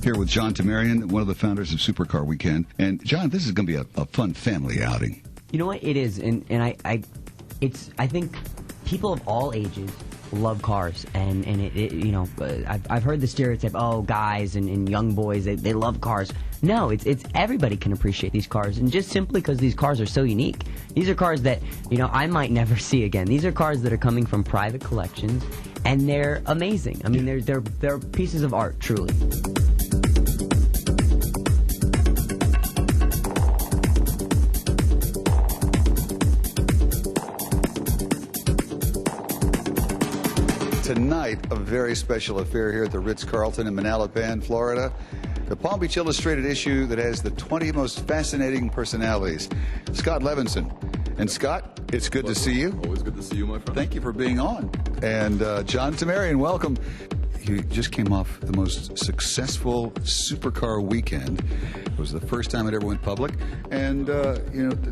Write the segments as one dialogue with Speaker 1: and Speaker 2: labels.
Speaker 1: Here with John Tamarian, one of the founders of Supercar Weekend. And John, this is going to be a fun family outing.
Speaker 2: You know what? It is, and I think people of all ages love cars, and I've heard the stereotype, oh, guys and young boys, they love cars. No, it's everybody can appreciate these cars, and just simply because these cars are so unique. These are cars that I might never see again. These are cars that are coming from private collections, and they're amazing. I mean, they're pieces of art, truly.
Speaker 1: Tonight, a very special affair here at the Ritz-Carlton in Manalapan, Florida. The Palm Beach Illustrated issue that has the 20 most fascinating personalities. Scott Levinson. And Scott, it's good to see you.
Speaker 3: Always good to see you, my friend.
Speaker 1: Thank you for being on. And John Tamarian, welcome. You just came off the most successful Supercar Weekend. It was the first time it ever went public. And,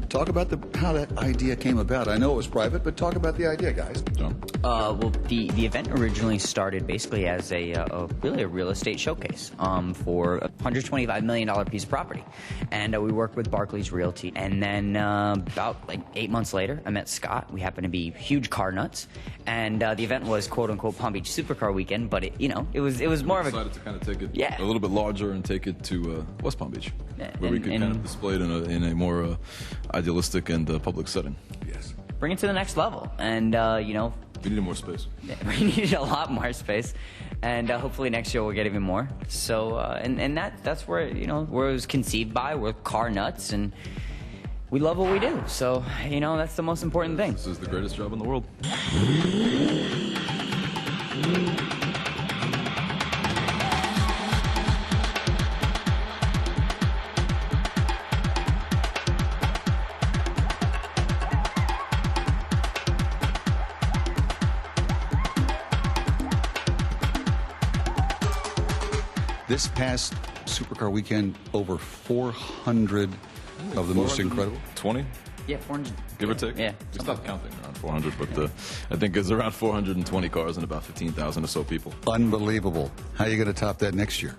Speaker 1: talk about how that idea came about. I know it was private, but talk about the idea, guys.
Speaker 3: John.
Speaker 4: Well, the event originally started basically as really a real estate showcase for a $125 million piece of property. And we worked with Barclays Realty. And then about 8 months later, I met Scott. We happened to be huge car nuts. And the event was quote-unquote Palm Beach Supercar Weekend, but it was more of a...
Speaker 3: decided to kind of take it a little bit larger and take it to West Palm Beach, where we could kind of display it in a more idealistic and public setting.
Speaker 1: Yes.
Speaker 4: Bring it to the next level. And,
Speaker 3: we needed more space.
Speaker 4: We needed a lot more space, and hopefully next year we'll get even more. So, and that's where where it was conceived by. We're car nuts, and we love what we do. So, that's the most important thing.
Speaker 3: This is the greatest job in the world.
Speaker 1: This past Supercar Weekend, over 400 of the most incredible.
Speaker 3: 20?
Speaker 4: Yeah, 400.
Speaker 3: Give or take?
Speaker 4: Yeah.
Speaker 3: We stopped counting around 400, but I think it's around 420 cars and about 15,000 or so people.
Speaker 1: Unbelievable. How are you going to top that next year?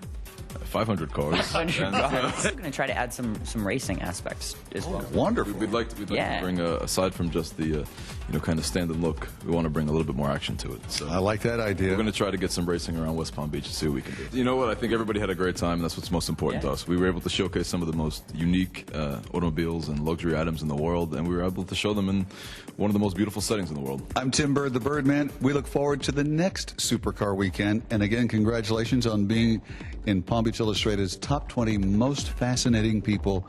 Speaker 3: 500 cars.
Speaker 4: 500 cars. We're going to try to add some racing aspects as well.
Speaker 1: Wonderful.
Speaker 3: We'd like to bring, aside from just the, kind of standard look, we want to bring a little bit more action to it. So
Speaker 1: I like that idea.
Speaker 3: We're going to try to get some racing around West Palm Beach and see what we can do. You know what? I think everybody had a great time, and that's what's most important to us. We were able to showcase some of the most unique automobiles and luxury items in the world, and we were able to show them in one of the most beautiful settings in the world.
Speaker 1: I'm Tim Bird, the Birdman. We look forward to the next Supercar Weekend. And again, congratulations on being in Palm Beach Illustrated's top 20 most fascinating people.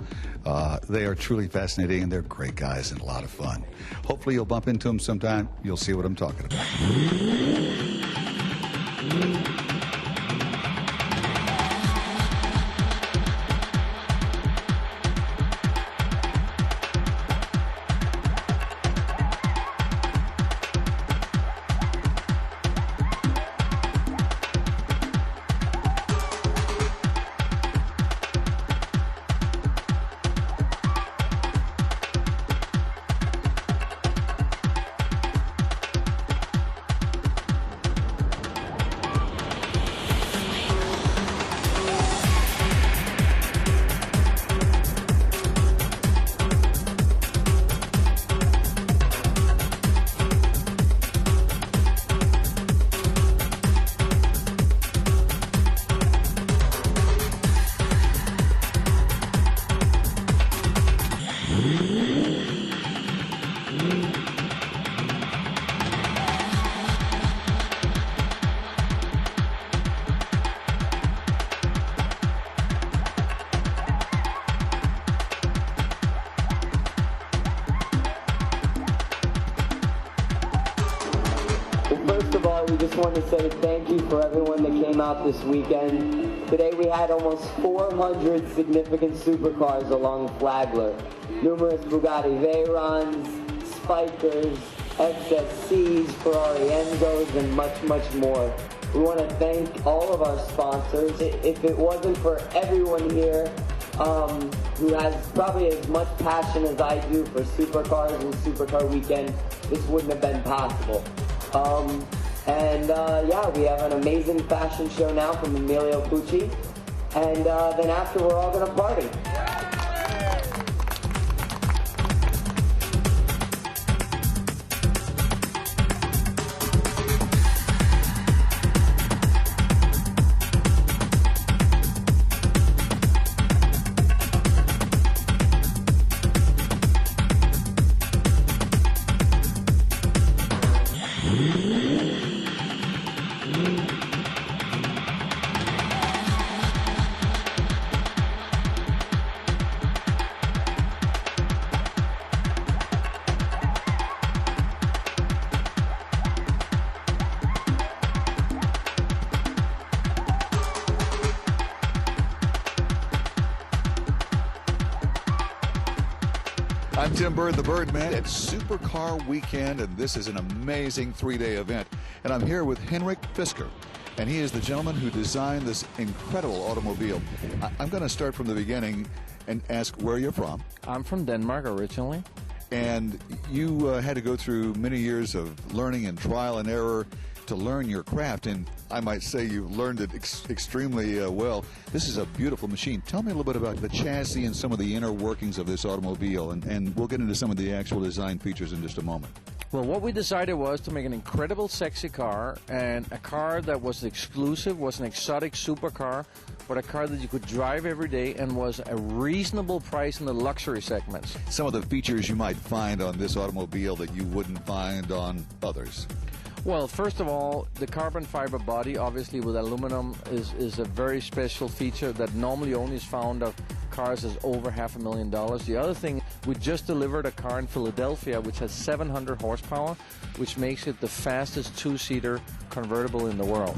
Speaker 1: They are truly fascinating, and they're great guys and a lot of fun. Hopefully you'll bump into them sometime. You'll see what I'm talking about.
Speaker 5: First of all, we just want to say thank you for everyone that came out this weekend. Today we had almost 400 significant supercars along Flagler. Numerous Bugatti Veyrons, Spikers, XSCs, Ferrari Enzos, and much, much more. We want to thank all of our sponsors. If it wasn't for everyone here who has probably as much passion as I do for supercars and Supercar Weekend, this wouldn't have been possible. Yeah, we have an amazing fashion show now from Emilio Pucci, and then after we're all going to party.
Speaker 1: I'm Tim Bird, the Birdman, at Supercar Weekend, and this is an amazing three-day event. And I'm here with Henrik Fisker, and he is the gentleman who designed this incredible automobile. I'm going to start from the beginning and ask where you're from.
Speaker 6: I'm from Denmark originally.
Speaker 1: And you had to go through many years of learning and trial and error to learn your craft, and I might say you learned it extremely well. This is a beautiful machine. Tell me a little bit about the chassis and some of the inner workings of this automobile, and we'll get into some of the actual design features in just a moment.
Speaker 6: Well, what we decided was to make an incredible sexy car, and a car that was exclusive, was an exotic supercar, but a car that you could drive every day and was a reasonable price in the luxury segments.
Speaker 1: Some of the features you might find on this automobile that you wouldn't find on others.
Speaker 6: Well, first of all, the carbon fiber body, obviously with aluminum, is a very special feature that normally only is found of cars that's over $500,000. The other thing, we just delivered a car in Philadelphia which has 700 horsepower, which makes it the fastest two-seater convertible in the world.